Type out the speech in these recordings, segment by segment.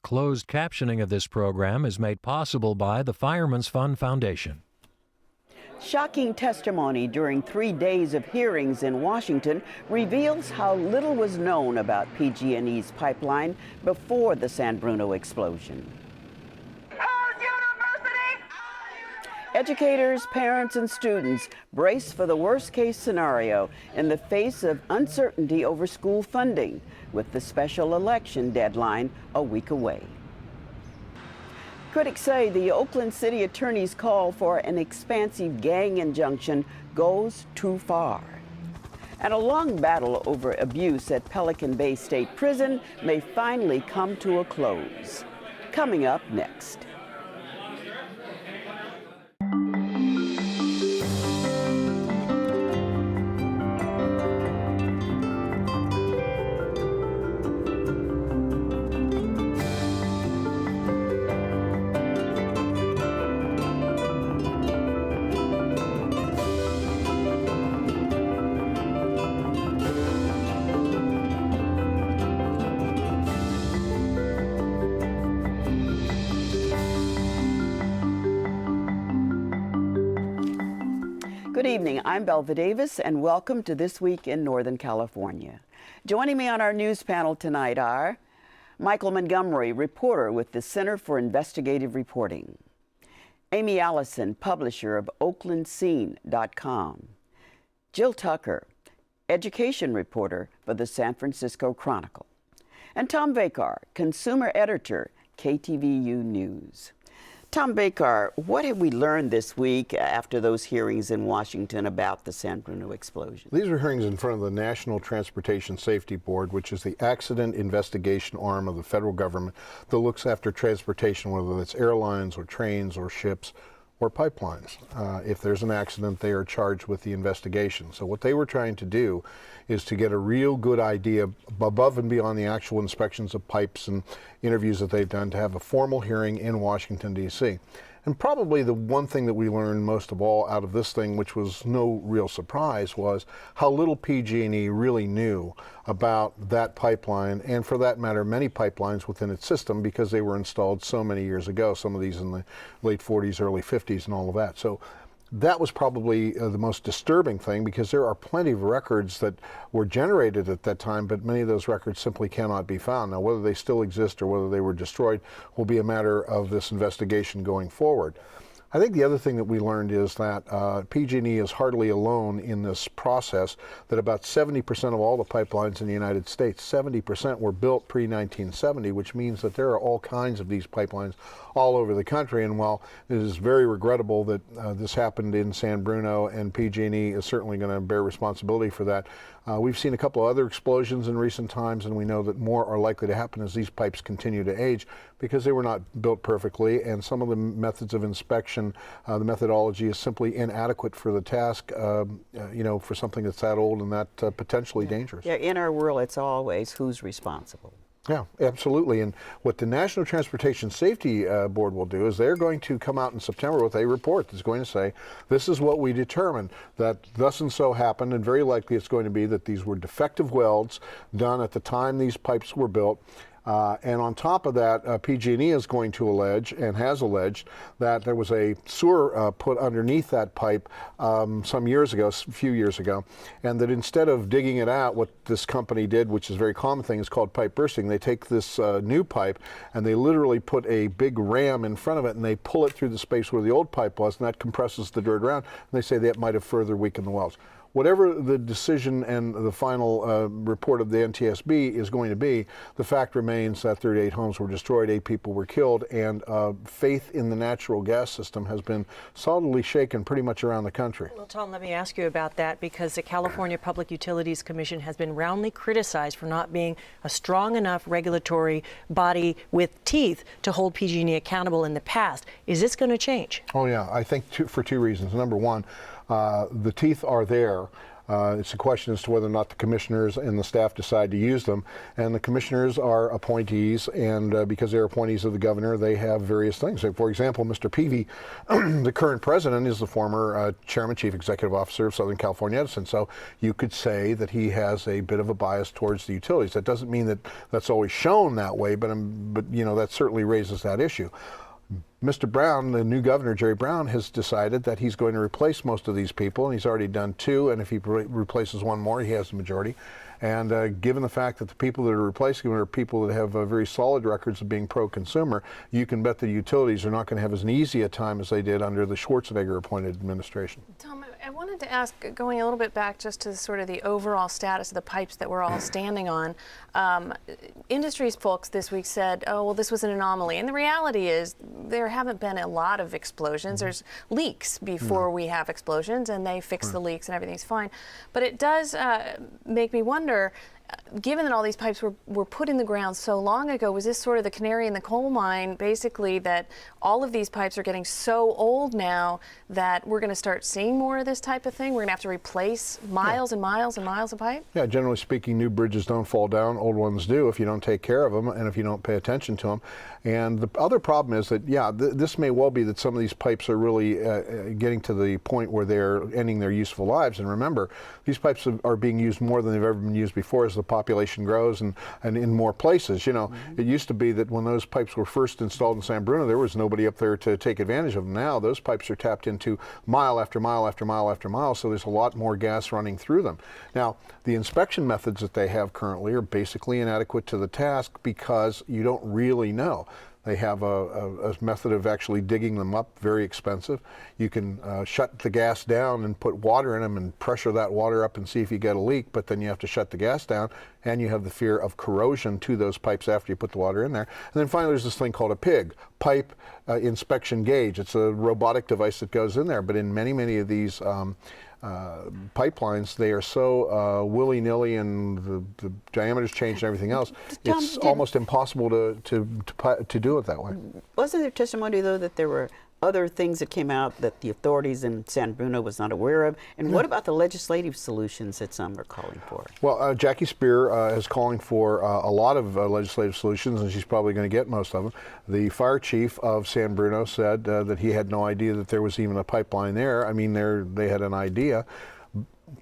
Closed captioning of this program is made possible by the Fireman's Fund Foundation. Shocking testimony during 3 days of hearings in Washington reveals how little was known about PG&E's pipeline before the San Bruno explosion. Educators, parents, and students brace for the worst-case scenario in the face of uncertainty over school funding, with the special election deadline a week away. Critics say the Oakland City Attorney's call for an expansive gang injunction goes too far. And a long battle over abuse at Pelican Bay State Prison may finally come to a close. Coming up next. Good evening, I'm Belva Davis, and welcome to This Week in Northern California. Joining me on our news panel tonight are Michael Montgomery, reporter with the Center for Investigative Reporting; Amy Allison, publisher of OaklandScene.com; Jill Tucker, education reporter for the San Francisco Chronicle; and Tom Vakar, consumer editor, KTVU News. Tom Bakar, what have we learned this week after those hearings in Washington about the San Bruno explosion? These are hearings in front of the National Transportation Safety Board, which is the accident investigation arm of the federal government that looks after transportation, whether it's airlines or trains or ships or pipelines. If there's an accident, they are charged with the investigation. So what they were trying to do is to get a real good idea above and beyond the actual inspections of pipes and interviews that they've done, to have a formal hearing in Washington, D.C. And probably the one thing that we learned most of all out of this thing, which was no real surprise, was how little PG&E really knew about that pipeline, and for that matter, many pipelines within its system, because they were installed so many years ago, some of these in the late 40s, early 50s, and all of that. So that was probably the most disturbing thing, because there are plenty of records that were generated at that time, but many of those records simply cannot be found. Now, whether they still exist or whether they were destroyed will be a matter of this investigation going forward. I think the other thing that we learned is that PG&E is hardly alone in this process, that about 70% of all the pipelines in the United States, 70% were built pre-1970, which means that there are all kinds of these pipelines all over the country. And while it is very regrettable that this happened in San Bruno, and PG&E is certainly going to bear responsibility for that, we've seen a couple of other explosions in recent times, and we know that more are likely to happen as these pipes continue to age, because they were not built perfectly, and some of the methods of inspection, the methodology is simply inadequate for the task, for something that's that old and that potentially dangerous. Yeah, in our world, it's always who's responsible. Yeah, absolutely. And what the National Transportation Safety Board will do is they're going to come out in September with a report that's going to say, this is what we determined, that thus and so happened, and very likely it's going to be that these were defective welds done at the time these pipes were built. And on top of that, PG&E is going to allege, and has alleged, that there was a sewer put underneath that pipe some years ago, a few years ago, and that instead of digging it out, what this company did, which is a very common thing, is called pipe bursting. They take this new pipe and they literally put a big ram in front of it, and they pull it through the space where the old pipe was, and that compresses the dirt around, and they say that might have further weakened the welds. Whatever the decision and the final report of the NTSB is going to be, the fact remains that 38 homes were destroyed, 8 people were killed, and faith in the natural gas system has been solidly shaken pretty much around the country. Well, Tom, let me ask you about that, because the California Public Utilities Commission has been roundly criticized for not being a strong enough regulatory body with teeth to hold PG&E accountable in the past. Is this going to change? Oh, yeah. I think for two reasons. Number one, the teeth are there. It's a question as to whether or not the commissioners and the staff decide to use them. And the commissioners are appointees, and because they're appointees of the governor, they have various things. So for example, Mr. Peavy, the current president, is the former chairman, chief executive officer of Southern California Edison. So you could say that he has a bit of a bias towards the utilities. That doesn't mean that that's always shown that way, but you know, that certainly raises that issue. Mr. Brown, the new governor, Jerry Brown, has decided that he's going to replace most of these people, and he's already done 2, and if he replaces 1 more, he has the majority. And given the fact that the people that are replacing him are people that have very solid records of being pro-consumer, you can bet the utilities are not going to have as easy a time as they did under the Schwarzenegger-appointed administration. Tom, I wanted to ask, going a little bit back just to sort of the overall status of the pipes that we're all standing on. Industries folks this week said, oh, well, this was an anomaly. And the reality is there haven't been a lot of explosions. There's leaks before we have explosions, and they fix the leaks and everything's fine. But it does make me wonder, given that all these pipes were put in the ground so long ago, was this sort of the canary in the coal mine, basically, that all of these pipes are getting so old now that we're going to start seeing more of this type of thing? We're going to have to replace miles and miles and miles of pipe? Yeah, generally speaking, new bridges don't fall down, old ones do if you don't take care of them and if you don't pay attention to them. And the other problem is that, yeah, this may well be that some of these pipes are really getting to the point where they're ending their useful lives. And remember, these pipes are being used more than they've ever been used before as the population grows and in more places. You know, it used to be that when those pipes were first installed in San Bruno, there was nobody up there to take advantage of them. Now those pipes are tapped into mile after mile after mile after mile, so there's a lot more gas running through them. Now, the inspection methods that they have currently are basically inadequate to the task because you don't really know. They have a method of actually digging them up, very expensive. You can shut the gas down and put water in them and pressure that water up and see if you get a leak, but then you have to shut the gas down, and you have the fear of corrosion to those pipes after you put the water in there. And then finally there's this thing called a PIG, Pipe Inspection Gauge. It's a robotic device that goes in there, but in many of these pipelines, they are so willy-nilly, and the diameters change and everything else. Tom, it's almost impossible to do it that way. Wasn't there testimony, though, that there were other things that came out that the authorities in San Bruno was not aware of? And what about the legislative solutions that some are calling for? Well, Jackie Spear is calling for a lot of legislative solutions, and she's probably going to get most of them. The fire chief of San Bruno said that he had no idea that there was even a pipeline there. I mean, they had an idea.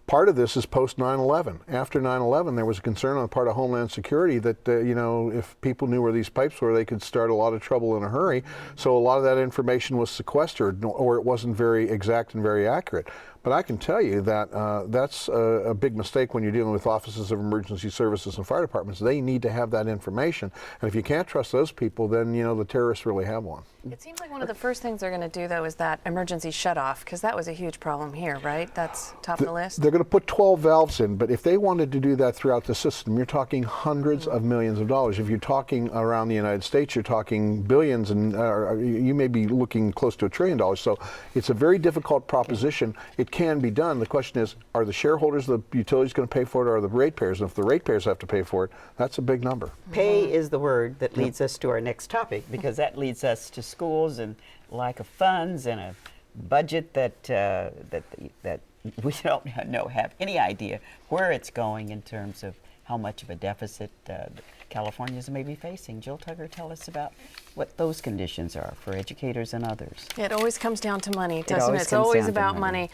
Part of this is post 9/11. After 9/11, there was a concern on the part of Homeland Security that, you know, if people knew where these pipes were, they could start a lot of trouble in a hurry. So a lot of that information was sequestered, or it wasn't very exact and very accurate. But I can tell you that that's a big mistake when you're dealing with offices of emergency services and fire departments. They need to have that information. And if you can't trust those people, then, you know, the terrorists really have one. It seems like one of the first things they're going to do, though, is that emergency shutoff, because that was a huge problem here, right? That's top of the list. They're going to put 12 valves in, but if they wanted to do that throughout the system, you're talking hundreds of millions of dollars. If you're talking around the United States, you're talking billions, and you may be looking close to $1 trillion. So it's a very difficult proposition. It can be done. The question is, are the shareholders of the utilities going to pay for it, or are the ratepayers? And if the ratepayers have to pay for it, that's a big number. Pay is the word that leads us to our next topic, because that leads us to schools and lack of funds and a budget that we don't have any idea where it's going in terms of how much of a deficit Californians may be facing. Jill Tugger, tell us about what those conditions are for educators and others. It always comes down to money, doesn't it? It's always about money.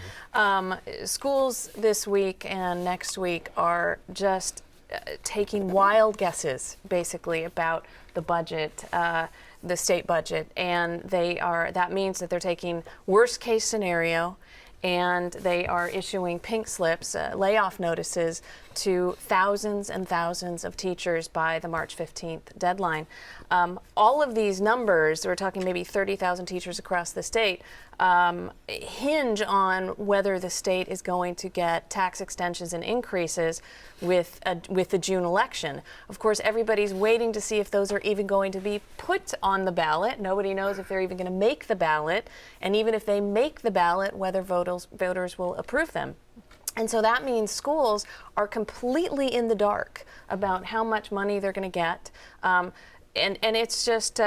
Schools this week and next week are just taking wild guesses, basically, about the budget, the state budget, and that means that they're taking worst case scenario, and they are issuing pink slips, layoff notices to thousands and thousands of teachers by the March 15th deadline. All of these numbers, we're talking maybe 30,000 teachers across the state, hinge on whether the state is going to get tax extensions and increases with the June election. Of course, everybody's waiting to see if those are even going to be put on the ballot. Nobody knows if they're even going to make the ballot, and even if they make the ballot, whether voters will approve them. And so that means schools are completely in the dark about how much money they're going to get. And it's just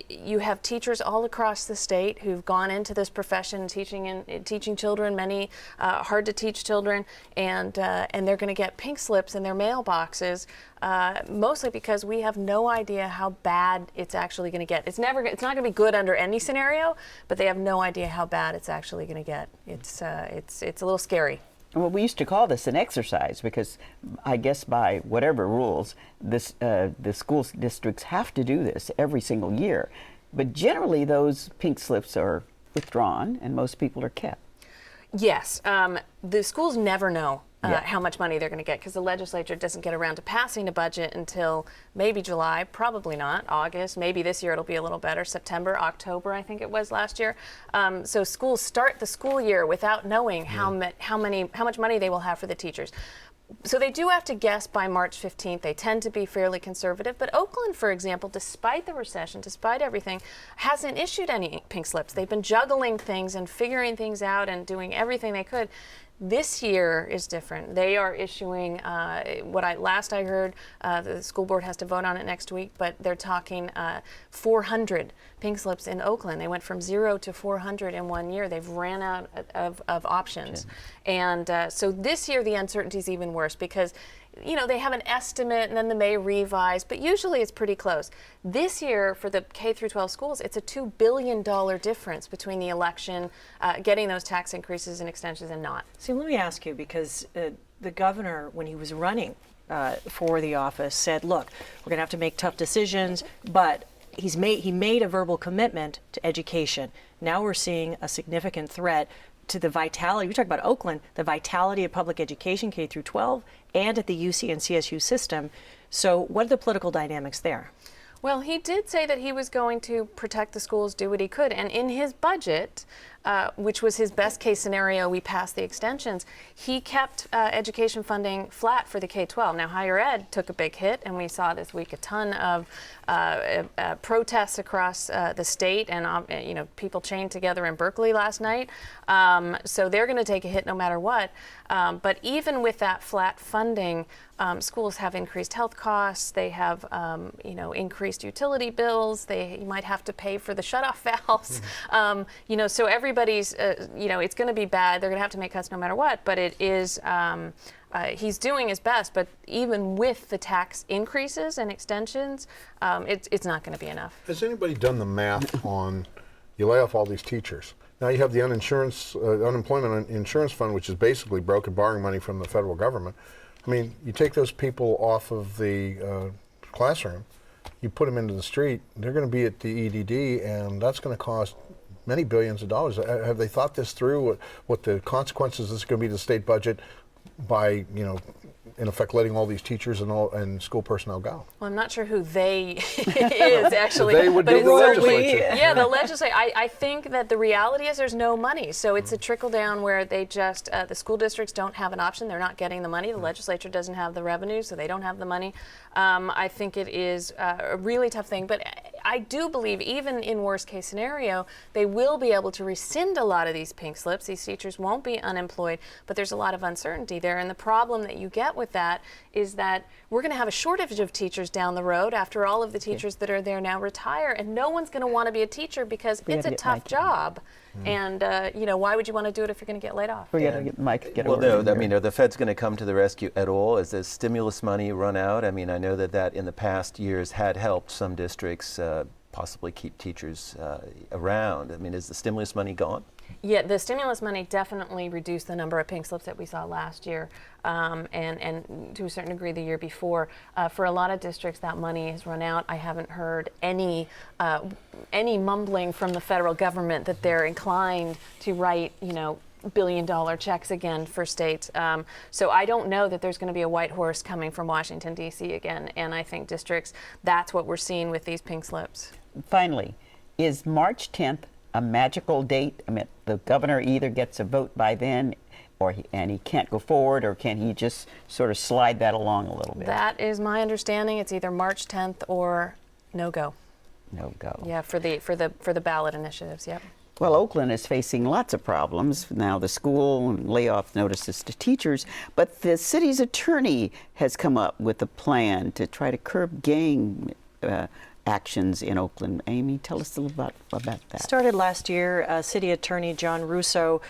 you have teachers all across the state who've gone into this profession, teaching children, many hard to teach children, and they're going to get pink slips in their mailboxes, mostly because we have no idea how bad it's actually going to get. It's not going to be good under any scenario, but they have no idea how bad it's actually going to get. It's a little scary. Well, we used to call this an exercise because I guess by whatever rules, the school districts have to do this every single year. But generally, those pink slips are withdrawn and most people are kept. Yes. The schools never know how much money they're going to get because the legislature doesn't get around to passing a budget until maybe July, probably not, August. Maybe this year it'll be a little better, September, October, I think it was last year. So schools start the school year without knowing how much money they will have for the teachers. So they do have to guess by March 15th. They tend to be fairly conservative. But Oakland, for example, despite the recession, despite everything, hasn't issued any pink slips. They've been juggling things and figuring things out and doing everything they could. This year is different. They are issuing last I heard, the school board has to vote on it next week, but they're talking 400 pink slips in Oakland. They went from 0 to 400 in 1 year. They've ran out of options. And so this year the uncertainty is even worse because they have an estimate and then they may revise, but usually it's pretty close. This year for the K through 12 schools, it's a $2 billion difference between the election, getting those tax increases and extensions and not. See, let me ask you, because the governor, when he was running for the office, said, look, we're going to have to make tough decisions, but he made a verbal commitment to education. Now we're seeing a significant threat to the vitality. We talk about Oakland, the vitality of public education, K through 12, and at the UC and CSU system. So what are the political dynamics there? Well, he did say that he was going to protect the schools, do what he could. And in his budget, which was his best case scenario, we passed the extensions, he kept education funding flat for the K-12. Now, higher ed took a big hit, and we saw this week a ton of protests across the state, and people chained together in Berkeley last night. So they're going to take a hit no matter what. But even with that flat funding, schools have increased health costs. They have, increased utility bills. You might have to pay for the shutoff valves. So everybody's, it's going to be bad. They're going to have to make cuts no matter what. But it is, he's doing his best. But even with the tax increases and extensions, it's not going to be enough. Has anybody done the math on, you lay off all these teachers? Now you have the unemployment insurance fund, which is basically broken, borrowing money from the federal government. I mean, you take those people off of the classroom, you put them into the street, they're going to be at the EDD, and that's going to cost many billions of dollars. Have they thought this through, what the consequences this is going to be to the state budget by, in effect, letting all these teachers and school personnel go? Well, I'm not sure who they is, actually. They would be the legislature. Yeah, the legislature. I think that the reality is there's no money. So it's a trickle down where they just, the school districts don't have an option. They're not getting the money. The legislature doesn't have the revenue, so they don't have the money. I think it is a really tough thing. But I do believe even in worst case scenario, they will be able to rescind a lot of these pink slips. These teachers won't be unemployed, but there's a lot of uncertainty there. And the problem that you get with that is that we're going to have a shortage of teachers down the road after all of the teachers that are there now retire, and no one's going to want to be a teacher because it's a tough job. And why would you want to do it if you're going to get laid off? We got to get Mike. Well, no. I mean, are the feds going to come to the rescue at all? Is the stimulus money run out? I mean, I know that in the past years had helped some districts possibly keep teachers around. I mean, is the stimulus money gone? Yeah, the stimulus money definitely reduced the number of pink slips that we saw last year, and to a certain degree the year before. For a lot of districts, that money has run out. I haven't heard any mumbling from the federal government that they're inclined to write, billion-dollar checks again for states. So I don't know that there's going to be a white horse coming from Washington, D.C. again, and I think districts, that's what we're seeing with these pink slips. Finally, is March 10th a magical date? I mean, the governor either gets a vote by then and he can't go forward, or can he just sort of slide that along a little bit? That is my understanding. It's either March 10th or no go. No go. Yeah, for the ballot initiatives, yep. Well, Oakland is facing lots of problems now, the school and layoff notices to teachers, but the city's attorney has come up with a plan to try to curb gang actions in Oakland. Amy, tell us a little about that. Started last year. City Attorney John Russo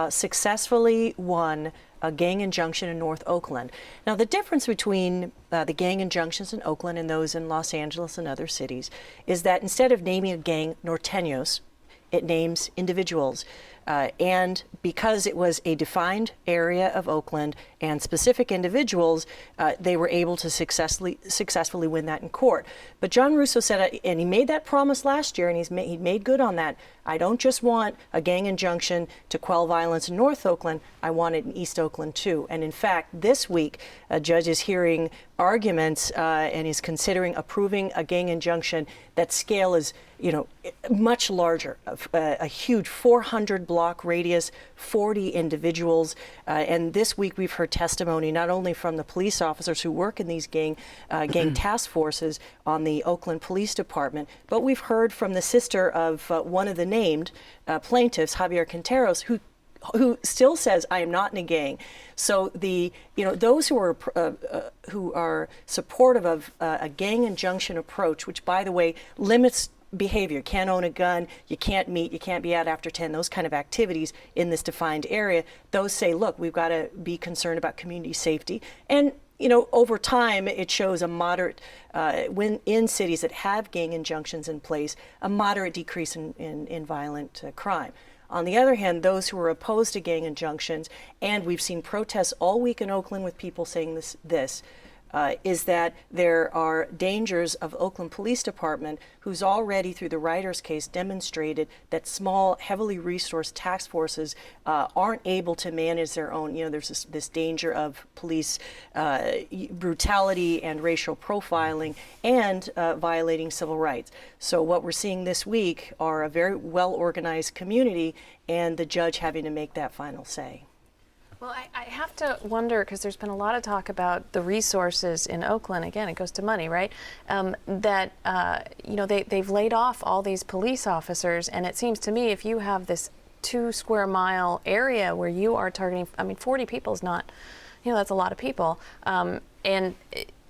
successfully won a gang injunction in North Oakland. Now, the difference between the gang injunctions in Oakland and those in Los Angeles and other cities is that instead of naming a gang norteños, it names individuals. And because it was a defined area of Oakland and specific individuals, they were able to successfully win that in court. But John Russo said, and he made that promise last year, and he made good on that. I don't just want a gang injunction to quell violence in North Oakland, I want it in East Oakland too. And in fact, this week, a judge is hearing arguments and is considering approving a gang injunction that scale is, much larger, a huge 400-block radius, 40 individuals. And this week we've heard testimony not only from the police officers who work in these gang task forces on the Oakland Police Department, but we've heard from the sister of one of the named plaintiffs, Javier Quinteros, who still says, I am not in a gang. So those who are supportive of a gang injunction approach, which, by the way, limits behavior. You can't own a gun, you can't meet, you can't be out after 10, those kind of activities in this defined area. Those say, look, we've got to be concerned about community safety. And over time, it shows a moderate, when in cities that have gang injunctions in place, a moderate decrease in violent crime. On the other hand, those who are opposed to gang injunctions, and we've seen protests all week in Oakland with people saying this is that there are dangers of Oakland Police Department, who's already, through the Riders case, demonstrated that small, heavily resourced task forces aren't able to manage their own. There's this danger of police brutality and racial profiling and violating civil rights. So what we're seeing this week are a very well-organized community and the judge having to make that final say. Well, I have to wonder, because there's been a lot of talk about the resources in Oakland. Again, it goes to money, right? They've laid off all these police officers, and it seems to me if you have this 2 square mile area where you are targeting, 40 people is not, that's a lot of people.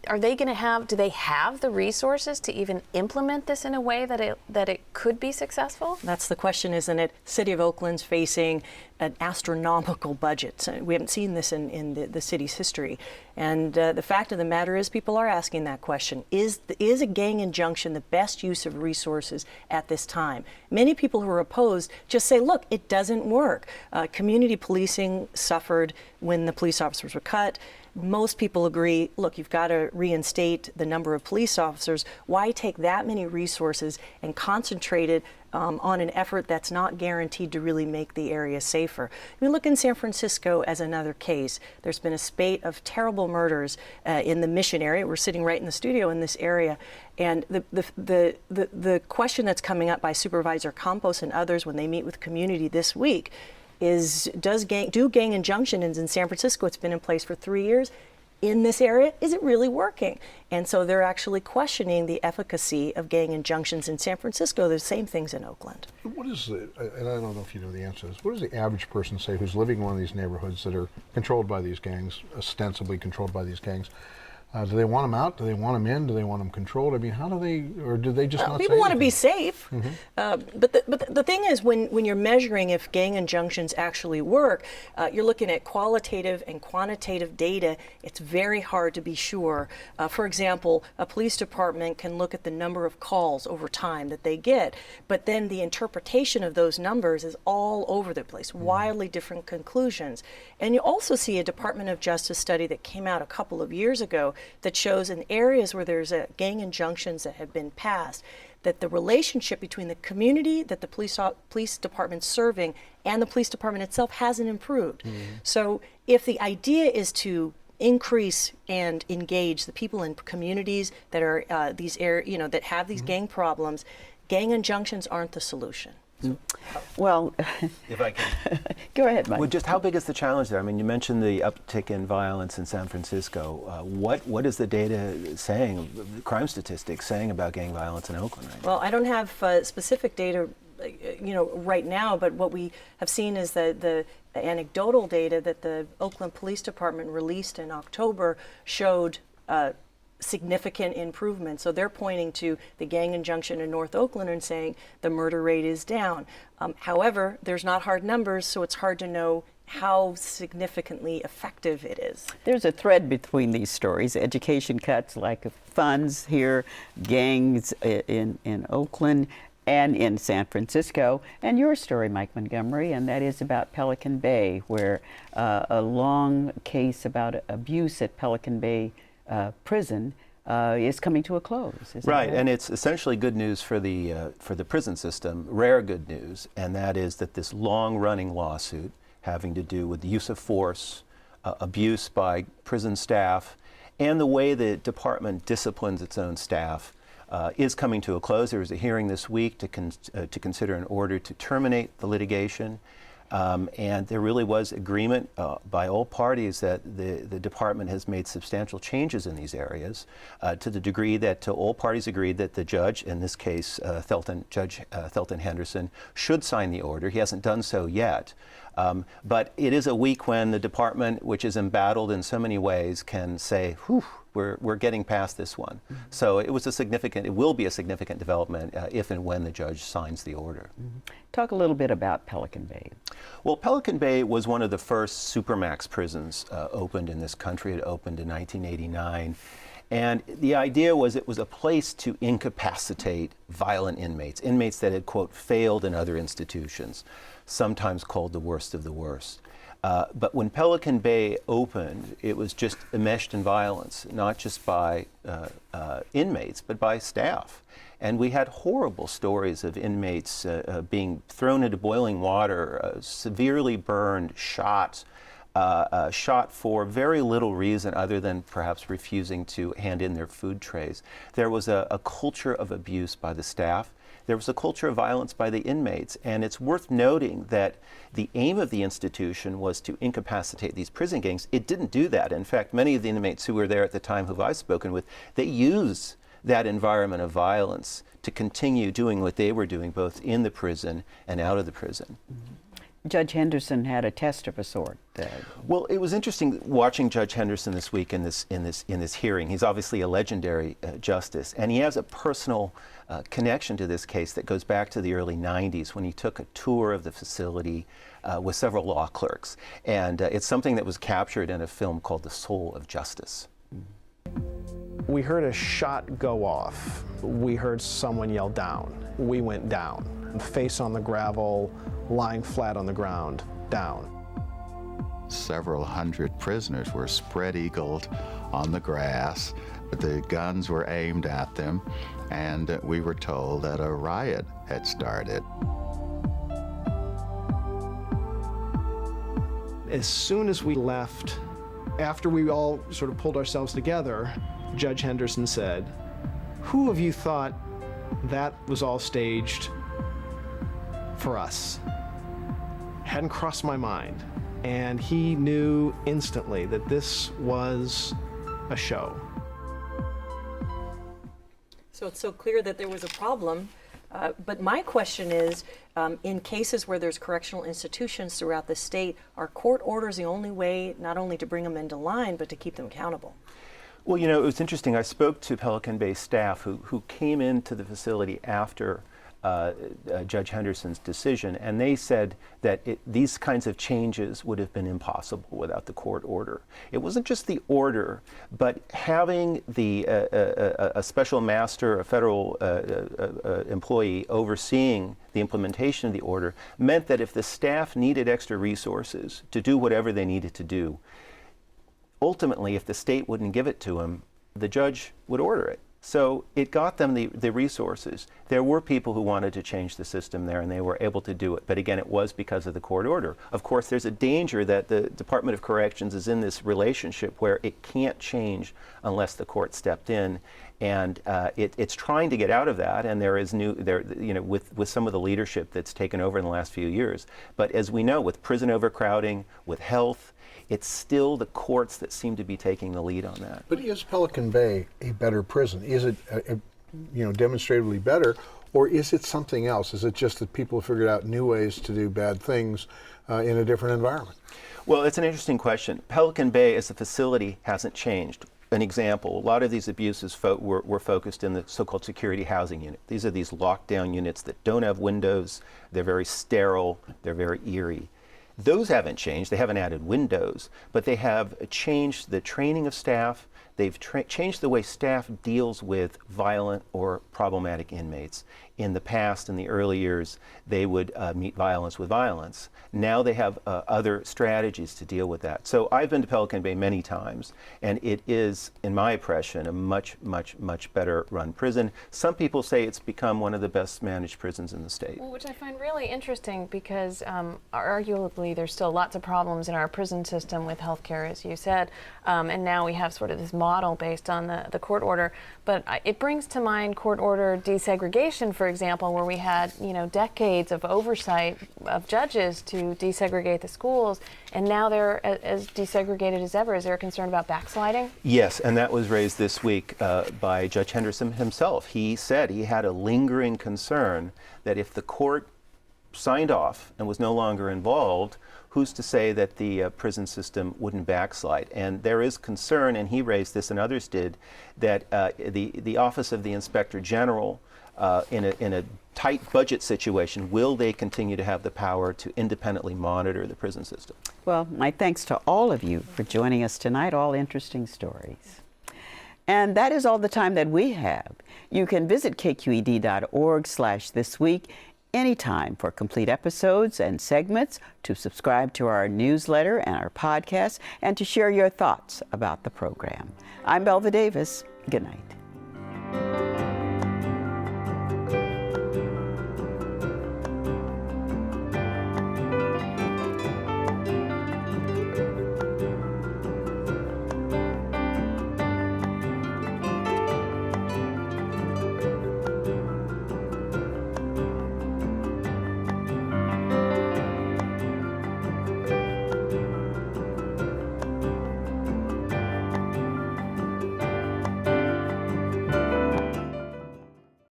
Are they going to have? Do they have the resources to even implement this in a way that it could be successful? That's the question, isn't it? City of Oakland's facing an astronomical budget. So we haven't seen this in the city's history. And the fact of the matter is, people are asking that question: Is a gang injunction the best use of resources at this time? Many people who are opposed just say, look, it doesn't work. Community policing suffered when the police officers were cut. Most people agree, look, you've got to reinstate the number of police officers. Why take that many resources and concentrate it on an effort that's not guaranteed to really make the area safer? I mean, look in San Francisco as another case. There's been a spate of terrible murders in the Mission area. We're sitting right in the studio in this area. And the question that's coming up by Supervisor Campos and others when they meet with community this week is, do gang injunctions in San Francisco, it's been in place for 3 years, in this area, is it really working? And so they're actually questioning the efficacy of gang injunctions in San Francisco. The same things in Oakland. What is and I don't know if you know the answer to this, what does the average person say who's living in one of these neighborhoods that are controlled by these gangs, ostensibly controlled by these gangs? Do they want them out? Do they want them in? Do they want them controlled? I mean, how do they, or do they just not say people want to anything? be safe. Mm-hmm. But the thing is, when you're measuring if gang injunctions actually work, you're looking at qualitative and quantitative data. It's very hard to be sure. For example, a police department can look at the number of calls over time that they get, but then the interpretation of those numbers is all over the place, wildly different conclusions. And you also see a Department of Justice study that came out a couple of years ago that shows in areas where there's gang injunctions that have been passed, that the relationship between the community that the police department's serving and the police department itself hasn't improved. So if the idea is to increase and engage the people in communities that are that have these gang problems, gang injunctions aren't the solution. Well, if I can. Go ahead, Mike. Well, just how big is the challenge there? I mean, you mentioned the uptick in violence in San Francisco. What is the data saying, crime statistics saying about gang violence in Oakland right now? Well, I don't have specific data, right now, but what we have seen is that the anecdotal data that the Oakland Police Department released in October showed significant improvement. So they're pointing to the gang injunction in North Oakland and saying the murder rate is down. However, there's not hard numbers, so it's hard to know how significantly effective it is. There's a thread between these stories: education cuts, lack of funds here, gangs in Oakland and in San Francisco, and your story, Mike Montgomery, and that is about Pelican Bay, where a long case about abuse at Pelican Bay prison is coming to a close. Right, and it's essentially good news for the prison system, rare good news, and that is that this long-running lawsuit having to do with the use of force, abuse by prison staff, and the way the department disciplines its own staff is coming to a close. There was a hearing this week to consider an order to terminate the litigation. And there really was agreement by all parties that the department has made substantial changes in these areas, to the degree that all parties agreed that the judge, in this case Judge Thelton Henderson, should sign the order. He hasn't done so yet. But it is a week when the department, which is embattled in so many ways, can say, whew, we're getting past this one. Mm-hmm. So it will be a significant development if and when the judge signs the order. Mm-hmm. Talk a little bit about Pelican Bay. Well, Pelican Bay was one of the first supermax prisons opened in this country. It opened in 1989. And the idea was it was a place to incapacitate violent inmates that had, quote, failed in other institutions, sometimes called the worst of the worst. But when Pelican Bay opened, it was just enmeshed in violence, not just by inmates, but by staff. And we had horrible stories of inmates being thrown into boiling water, severely burned, shot for very little reason other than perhaps refusing to hand in their food trays. There was a culture of abuse by the staff. There was a culture of violence by the inmates, and it's worth noting that the aim of the institution was to incapacitate these prison gangs. It didn't do that. In fact, many of the inmates who were there at the time who I've spoken with, they used that environment of violence to continue doing what they were doing both in the prison and out of the prison. Mm-hmm. Judge Henderson had a test of a sort. Well, it was interesting watching Judge Henderson this week in this hearing. He's obviously a legendary justice, and he has a personal connection to this case that goes back to the early 90s when he took a tour of the facility with several law clerks. And it's something that was captured in a film called The Soul of Justice. We heard a shot go off. We heard someone yell down. We went down, face on the gravel, lying flat on the ground, down. Several hundred prisoners were spread-eagled on the grass. The guns were aimed at them, and we were told that a riot had started. As soon as we left, after we all sort of pulled ourselves together, Judge Henderson said, "Who of you thought that was all staged for us?" Hadn't crossed my mind. And he knew instantly that this was a show. So it's so clear that there was a problem. But my question is, in cases where there's correctional institutions throughout the state, are court orders the only way not only to bring them into line, but to keep them accountable? Well, you know, it was interesting. I spoke to Pelican Bay staff who came into the facility after Judge Henderson's decision, and they said that these kinds of changes would have been impossible without the court order. It wasn't just the order, but having a special master, a federal employee overseeing the implementation of the order meant that if the staff needed extra resources to do whatever they needed to do, ultimately, if the state wouldn't give it to them, the judge would order it. So it got them the resources. There were people who wanted to change the system there, and they were able to do it. But again, it was because of the court order. Of course, there's a danger that the Department of Corrections is in this relationship where it can't change unless the court stepped in. And it's trying to get out of that, and there is with some of the leadership that's taken over in the last few years. But as we know, with prison overcrowding, with health, it's still the courts that seem to be taking the lead on that. But is Pelican Bay a better prison? Is it, demonstrably better, or is it something else? Is it just that people have figured out new ways to do bad things in a different environment? Well, it's an interesting question. Pelican Bay as a facility hasn't changed. an example, a lot of these abuses were focused in the so-called security housing unit. These are these lockdown units that don't have windows. They're very sterile. They're very eerie. Those haven't changed. They haven't added windows, but they have changed the training of staff. They've changed the way staff deals with violent or problematic inmates. In the past, in the early years, they would meet violence with violence. Now they have other strategies to deal with that. So I've been to Pelican Bay many times, and it is, in my impression, a much, much, much better run prison. Some people say it's become one of the best managed prisons in the state. Well, which I find really interesting because arguably there's still lots of problems in our prison system with healthcare, as you said, and now we have sort of this model based on the court order. But it brings to mind court order desegregation, for example, where we had, decades of oversight of judges to desegregate the schools, and now they're as desegregated as ever. Is there a concern about backsliding? Yes, and that was raised this week by Judge Henderson himself. He said he had a lingering concern that if the court signed off and was no longer involved, who's to say that the prison system wouldn't backslide? And there is concern, and he raised this and others did, that the Office of the Inspector General, in a tight budget situation, will they continue to have the power to independently monitor the prison system? Well, my thanks to all of you for joining us tonight, all interesting stories. And that is all the time that we have. You can visit kqed.org/thisweek anytime for complete episodes and segments, to subscribe to our newsletter and our podcast, and to share your thoughts about the program. I'm Belva Davis. Good night.